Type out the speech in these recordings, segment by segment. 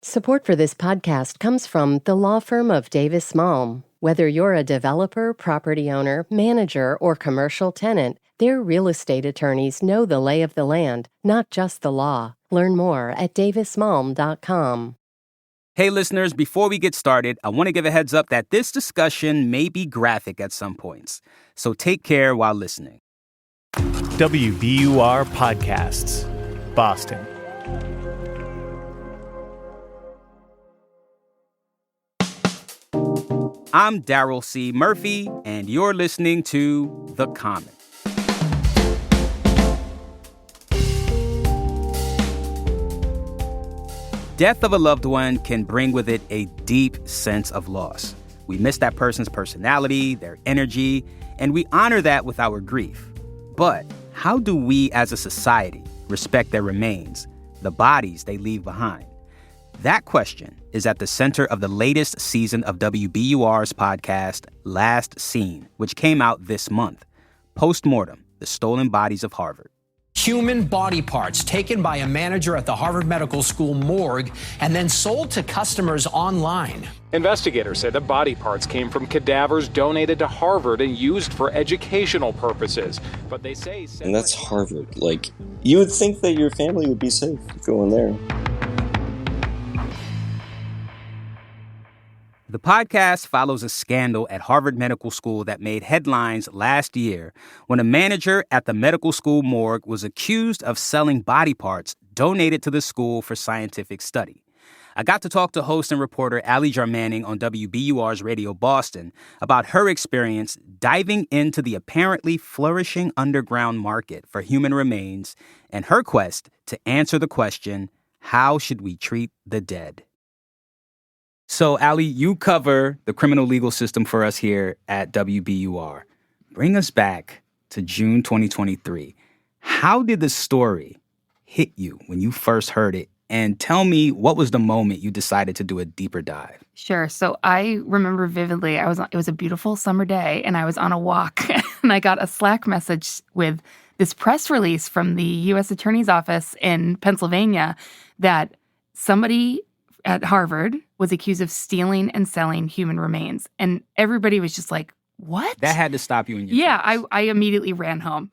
Support for this podcast comes from the law firm of Davis Malm. Whether you're a developer, property owner, manager, or commercial tenant, their real estate attorneys know the lay of the land, not just the law. Learn more at davismalm.com. Hey listeners, before we get started, I want to give a heads up that this discussion may be graphic at some points, so take care while listening. WBUR Podcasts, Boston. I'm Daryl C. Murphy, and you're listening to The Common. Death of a loved one can bring with it a deep sense of loss. We miss that person's personality, their energy, and we honor that with our grief. But how do we as a society respect their remains, the bodies they leave behind? That question is at the center of the latest season of WBUR's podcast, Last Seen, which came out this month. Postmortem, the stolen bodies of Harvard. Human body parts taken by a manager at the Harvard Medical School morgue and then sold to customers online. Investigators say the body parts came from cadavers donated to Harvard and used for educational purposes. But they say... And that's Harvard. Like, you would think that your family would be safe going there. The podcast follows a scandal at Harvard Medical School that made headlines last year when a manager at the medical school morgue was accused of selling body parts donated to the school for scientific study. I got to talk to host and reporter Allie Jarmanning on WBUR's Radio Boston about her experience diving into the apparently flourishing underground market for human remains and her quest to answer the question, how should we treat the dead? So, Allie, you cover the criminal legal system for us here at WBUR. Bring us back to June 2023. How did the story hit you when you first heard it? And tell me, what was the moment you decided to do a deeper dive? Sure. So I remember vividly, it was a beautiful summer day, and I was on a walk, and I got a Slack message with this press release from the U.S. Attorney's Office in Pennsylvania that somebody at Harvard was accused of stealing and selling human remains. And everybody was just like, what? That had to stop you in your tracks. I immediately ran home.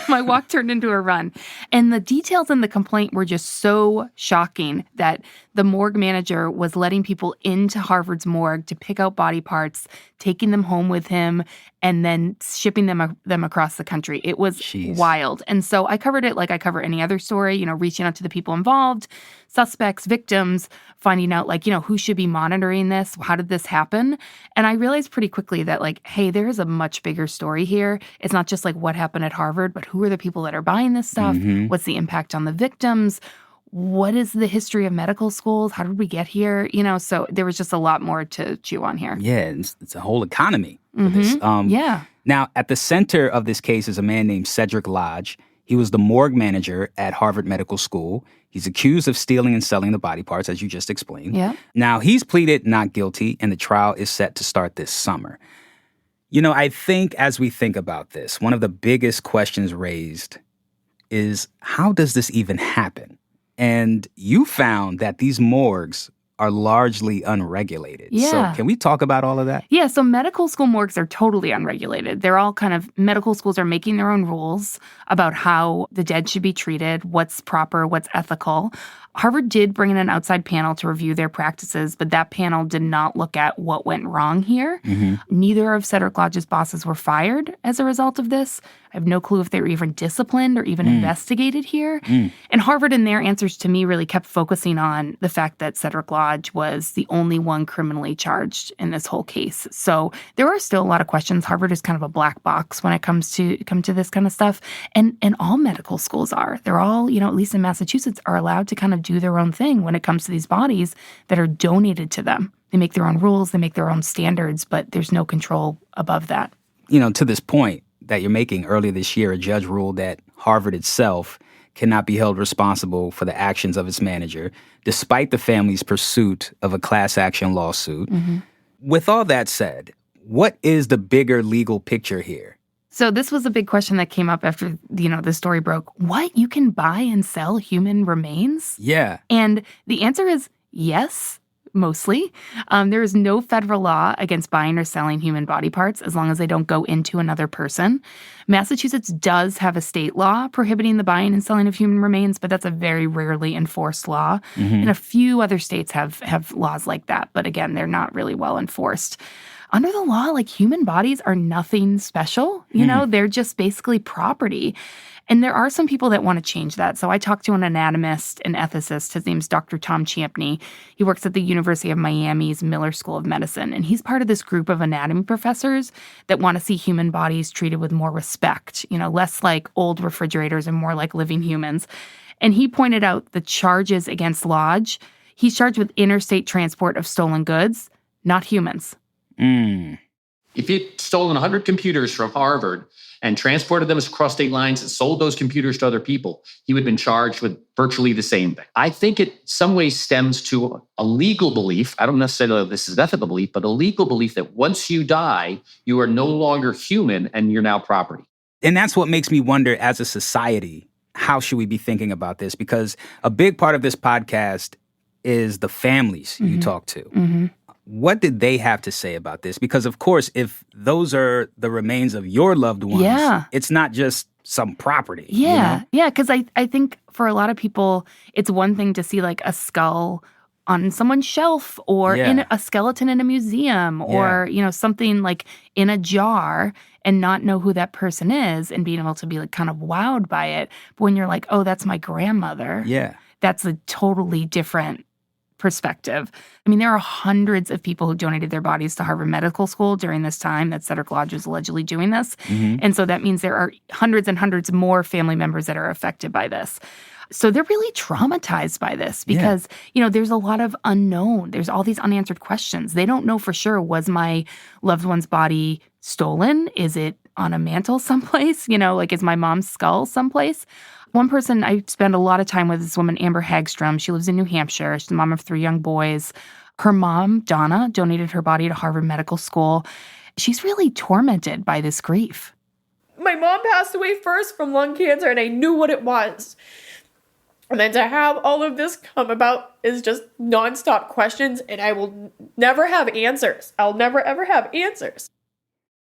My walk turned into a run. And the details in the complaint were just so shocking that the morgue manager was letting people into Harvard's morgue to pick out body parts, taking them home with him, and then shipping them across the country. It was wild. And so I covered it like I cover any other story, reaching out to the people involved, suspects, victims, finding out, who should be monitoring this? How did this happen? And I realized pretty quickly that, hey, there is a much bigger story here. It's not just what happened at Harvard, but who are the people that are buying this stuff? Mm-hmm. What's the impact on the victims? What is the history of medical schools? How did we get here? So there was just a lot more to chew on here. Yeah, it's a whole economy for this. Yeah. Now, at the center of this case is a man named Cedric Lodge. He was the morgue manager at Harvard Medical School. He's accused of stealing and selling the body parts, as you just explained. Yeah. Now, he's pleaded not guilty, and the trial is set to start this summer. I think as we think about this, one of the biggest questions raised is, how does this even happen? And you found that these morgues are largely unregulated. Yeah. So can we talk about all of that? Yeah, so medical school morgues are totally unregulated. They're all medical schools are making their own rules about how the dead should be treated, what's proper, what's ethical. Harvard did bring in an outside panel to review their practices, but that panel did not look at what went wrong here. Mm-hmm. Neither of Cedric Lodge's bosses were fired as a result of this. I have no clue if they were even disciplined or even investigated here. And Harvard, in their answers to me, really kept focusing on the fact that Cedric Lodge was the only one criminally charged in this whole case. So there are still a lot of questions. Harvard is kind of a black box when it comes to this kind of stuff. And all medical schools are. They're all, at least in Massachusetts, are allowed to kind of do their own thing when it comes to these bodies that are donated to them. They make their own rules, they make their own standards, but there's no control above that. To this point that you're making, earlier this year, a judge ruled that Harvard itself cannot be held responsible for the actions of its manager, despite the family's pursuit of a class action lawsuit. Mm-hmm. With all that said, what is the bigger legal picture here? So this was a big question that came up after, the story broke. What? You can buy and sell human remains? Yeah. And the answer is Yes, mostly. There is no federal law against buying or selling human body parts as long as they don't go into another person. Massachusetts does have a state law prohibiting the buying and selling of human remains, but that's a very rarely enforced law. And a few other states have laws like that, but again, they're not really well enforced. Under the law, like, human bodies are nothing special. You know, they're just basically property. And there are some people that want to change that. So I talked to an anatomist and ethicist. His name's Dr. Tom Champney. He works at the University of Miami's Miller School of Medicine. And he's part of this group of anatomy professors that want to see human bodies treated with more respect, you know, less like old refrigerators and more like living humans. And he pointed out the charges against Lodge. He's charged with interstate transport of stolen goods, not humans. If you'd stolen 100 computers from Harvard and transported them across state lines and sold those computers to other people, he would have been charged with virtually the same thing. I think it some ways stems to a legal belief. I don't necessarily know if this is an ethical belief, but a legal belief that once you die, you are no longer human and you're now property. And that's what makes me wonder, as a society, how should we be thinking about this? Because a big part of this podcast is the families you talk to. What did they have to say about this? Because, of course, if those are the remains of your loved ones, it's not just some property. Yeah, because I think for a lot of people, it's one thing to see like a skull on someone's shelf or in a skeleton in a museum or, you know, something like in a jar and not know who that person is and being able to be like kind of wowed by it. But when you're like, oh, that's my grandmother, that's a totally different perspective. I mean, there are hundreds of people who donated their bodies to Harvard Medical School during this time that Cedric Lodge was allegedly doing this. And so that means there are hundreds and hundreds more family members that are affected by this. So they're really traumatized by this because, you know, there's a lot of unknown. There's all these unanswered questions. They don't know for sure, was my loved one's body stolen? Is it on a mantle someplace? You know, like, is my mom's skull someplace? One person I spend a lot of time with is this woman, Amber Hagstrom. She lives in New Hampshire. She's the mom of 3 young boys. Her mom, Donna, donated her body to Harvard Medical School. She's really tormented by this grief. My mom passed away first from lung cancer, and I knew what it was. And then to have all of this come about is just nonstop questions, and I will never have answers. I'll never, ever have answers.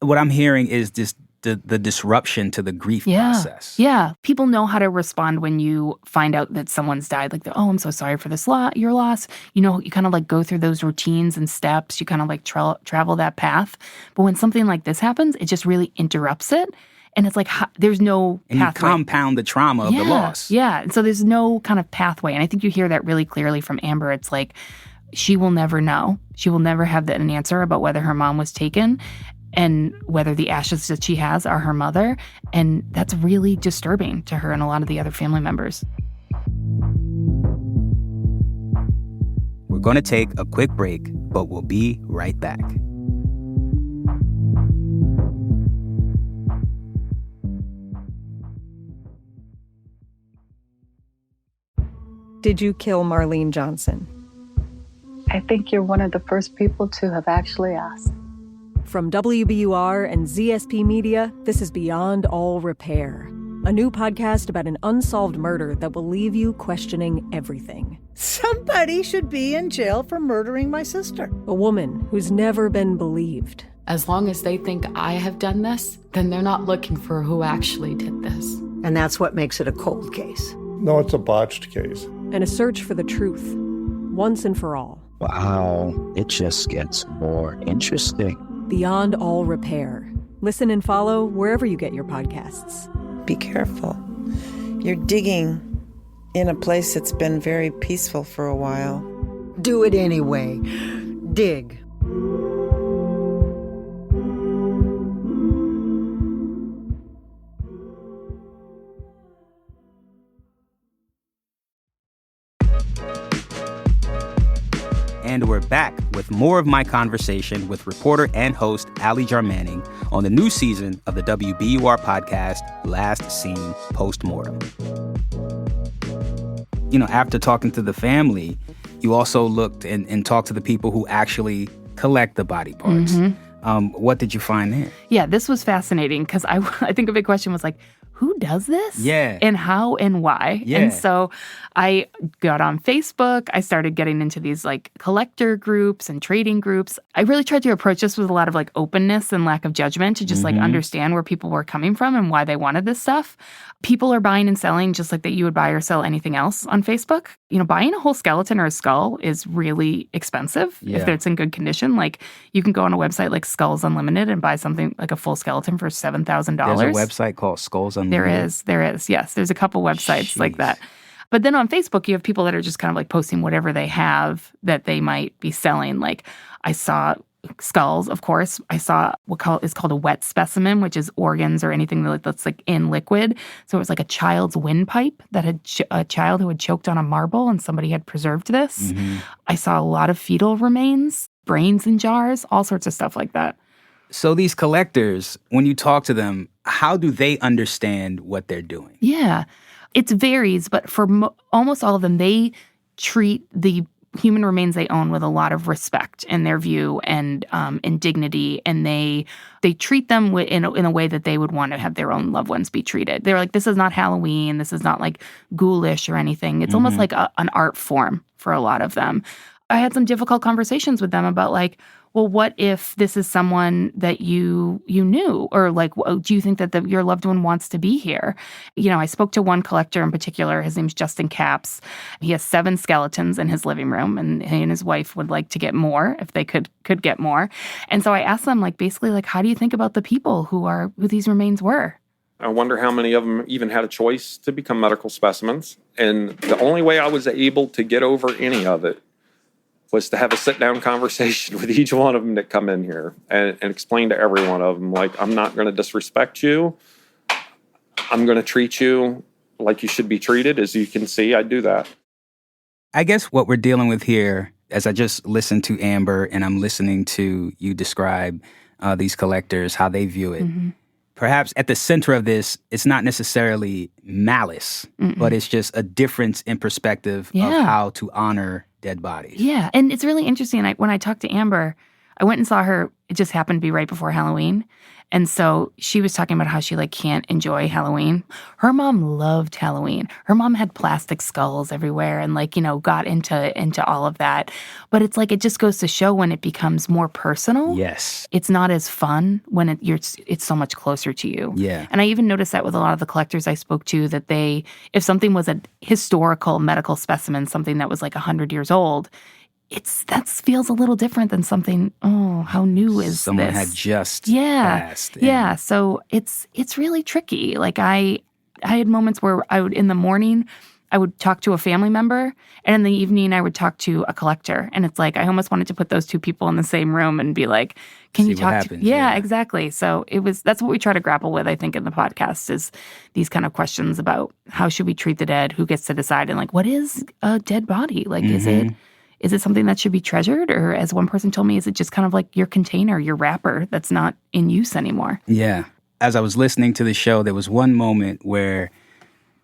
What I'm hearing is this the disruption to the grief process. Yeah. People know how to respond when you find out that someone's died. Like, oh, I'm so sorry for this your loss. You know, you kind of like go through those routines and steps. You kind of like travel that path. But when something like this happens, it just really interrupts it. And it's like there's no pathway. And you compound the trauma of the loss. Yeah. And so there's no kind of pathway. And I think you hear that really clearly from Amber. It's like she will never know. She will never have an answer about whether her mom was taken and whether the ashes that she has are her mother. And that's really disturbing to her and a lot of the other family members. We're going to take a quick break, but we'll be right back. Did you kill Marlene Johnson? I think you're one of the first people to have actually asked. From WBUR and ZSP Media, this is Beyond All Repair, a new podcast about an unsolved murder that will leave you questioning everything. Somebody should be in jail for murdering my sister. A woman who's never been believed. As long as they think I have done this, then they're not looking for who actually did this. And that's what makes it a cold case. No, it's a botched case. And a search for the truth, once and for all. Wow, it just gets more interesting. Beyond All Repair. Listen and follow wherever you get your podcasts. Be careful. You're digging in a place that's been very peaceful for a while. Do it anyway. Dig. And we're back with more of my conversation with reporter and host Ali Jarmanning on the new season of the WBUR podcast, Last Seen Postmortem. You know, after talking to the family, you also looked and talked to the people who actually collect the body parts. What did you find there? Yeah, this was fascinating because I think a big question was like, who does this? Yeah. And how and why? Yeah. And so I got on Facebook. I started getting into these like collector groups and trading groups. I really tried to approach this with a lot of like openness and lack of judgment to just like understand where people were coming from and why they wanted this stuff. People are buying and selling just like that you would buy or sell anything else on Facebook. You know, buying a whole skeleton or a skull is really expensive if it's in good condition. Like you can go on a website like Skulls Unlimited and buy something like a full skeleton for $7,000. There's a website called Skulls Unlimited. There is. Yes, there's a couple websites like that. But then on Facebook, you have people that are just kind of like posting whatever they have that they might be selling. Like I saw skulls, of course. I saw what is called a wet specimen, which is organs or anything that's like in liquid. So it was like a child's windpipe that had a child who had choked on a marble and somebody had preserved this. I saw a lot of fetal remains, brains in jars, all sorts of stuff like that. So these collectors, when you talk to them, how do they understand what they're doing? Yeah. It varies, but for almost all of them, they treat the human remains they own with a lot of respect in their view and dignity, and they treat them in a way that they would want to have their own loved ones be treated. They're like, this is not Halloween, this is not like ghoulish or anything. It's almost like an art form for a lot of them. I had some difficult conversations with them about like, well, what if this is someone that you knew? Or like, do you think that your loved one wants to be here? You know, I spoke to one collector in particular. His name's Justin Capps. He has 7 skeletons in his living room, and he and his wife would like to get more if they could get more. And so I asked them, like, basically, like, how do you think about the people who these remains were? I wonder how many of them even had a choice to become medical specimens. And the only way I was able to get over any of it was to have a sit-down conversation with each one of them that come in here and explain to every one of them, like, I'm not going to disrespect you. I'm going to treat you like you should be treated. As you can see, I do that. I guess what we're dealing with here, as I just listened to Amber and I'm listening to you describe these collectors, how they view it, perhaps at the center of this, it's not necessarily malice, but it's just a difference in perspective of how to honor dead bodies. Yeah, and it's really interesting. When I talked to Amber, I went and saw her. It just happened to be right before Halloween. And so she was talking about how she like can't enjoy Halloween. Her mom loved Halloween. Her mom had plastic skulls everywhere and like, you know, got into all of that. But it's like it just goes to show when it becomes more personal. Yes. It's not as fun when it's so much closer to you. Yeah. And I even noticed that with a lot of the collectors I spoke to, that if something was a historical medical specimen, something that was like 100 years old, that feels a little different than something, how new is someone this? Had just passed. Yeah. So it's really tricky. Like I had moments where in the morning, I would talk to a family member, and in the evening I would talk to a collector. And it's like I almost wanted to put those two people in the same room and be like, can you talk to? Yeah, exactly. So that's what we try to grapple with, I think, in the podcast is these kind of questions about how should we treat the dead, who gets to decide, and like what is a dead body? Like is it something that should be treasured? Or as one person told me, is it just kind of like your container, your wrapper that's not in use anymore? Yeah. As I was listening to the show, there was one moment where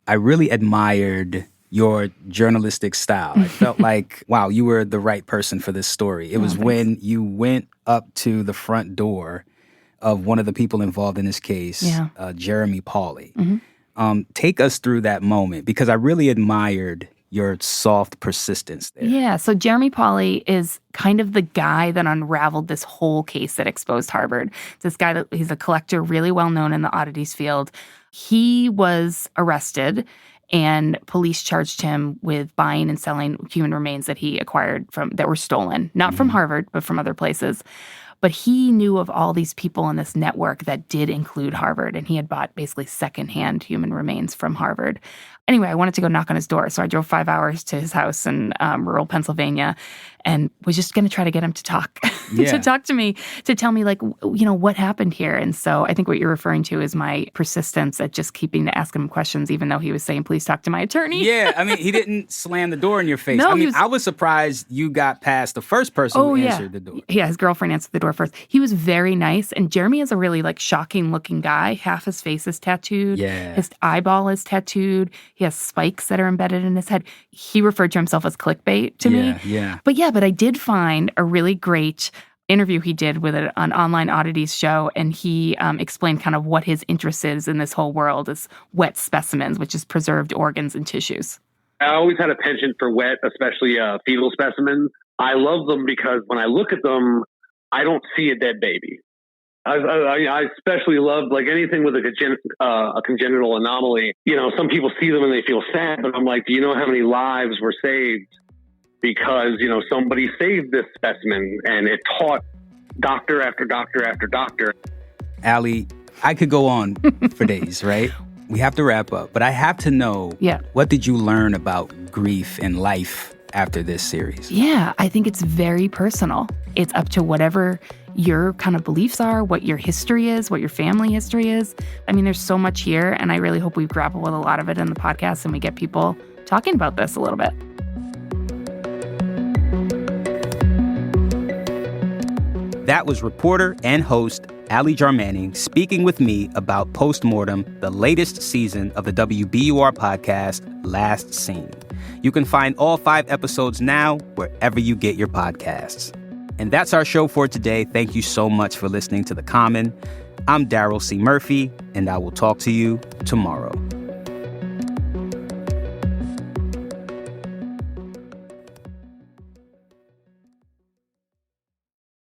I really admired your journalistic style. I felt like, wow, you were the right person for this story. It was when you went up to the front door of one of the people involved in this case, Jeremy Pauley. Take us through that moment, because I really admired your soft persistence there. Yeah, so Jeremy Pauley is kind of the guy that unraveled this whole case that exposed Harvard. This guy, he's a collector really well known in the oddities field. He was arrested, and police charged him with buying and selling human remains that he acquired that were stolen, not from Harvard, but from other places. But he knew of all these people in this network that did include Harvard, and he had bought basically secondhand human remains from Harvard. Anyway, I wanted to go knock on his door, so I drove 5 hours to his house in rural Pennsylvania and was just going to try to get him to talk, to talk to me, to tell me, like, you know, what happened here. And so I think what you're referring to is my persistence at just keeping to ask him questions, even though he was saying, please talk to my attorney. Yeah, I mean, he didn't slam the door in your face. No, I was surprised you got past the first person who answered the door. Yeah, his girlfriend answered the door first. He was very nice, and Jeremy is a really, like, shocking-looking guy. Half his face is tattooed. Yeah. His eyeball is tattooed. He has spikes that are embedded in his head. He referred to himself as clickbait to me. Yeah. But I did find a really great interview he did with an online oddities show, and he explained kind of what his interest is in this whole world is wet specimens, which is preserved organs and tissues. I always had a penchant for wet, especially fetal specimens. I love them because when I look at them, I don't see a dead baby. I especially love like anything with a congenital anomaly. You know, some people see them and they feel sad, but I'm like, do you know how many lives were saved because, you know, somebody saved this specimen and it taught doctor after doctor after doctor. Allie, I could go on for days, right? We have to wrap up, but I have to know, what did you learn about grief and life after this series? Yeah, I think it's very personal. It's up to whatever your kind of beliefs are, what your history is, what your family history is. I mean, there's so much here, and I really hope we grapple with a lot of it in the podcast and we get people talking about this a little bit. That was reporter and host Allie Jarmanning speaking with me about Postmortem, the latest season of the WBUR podcast, Last Seen. You can find all 5 episodes now wherever you get your podcasts. And that's our show for today. Thank you so much for listening to The Common. I'm Daryl C. Murphy, and I will talk to you tomorrow.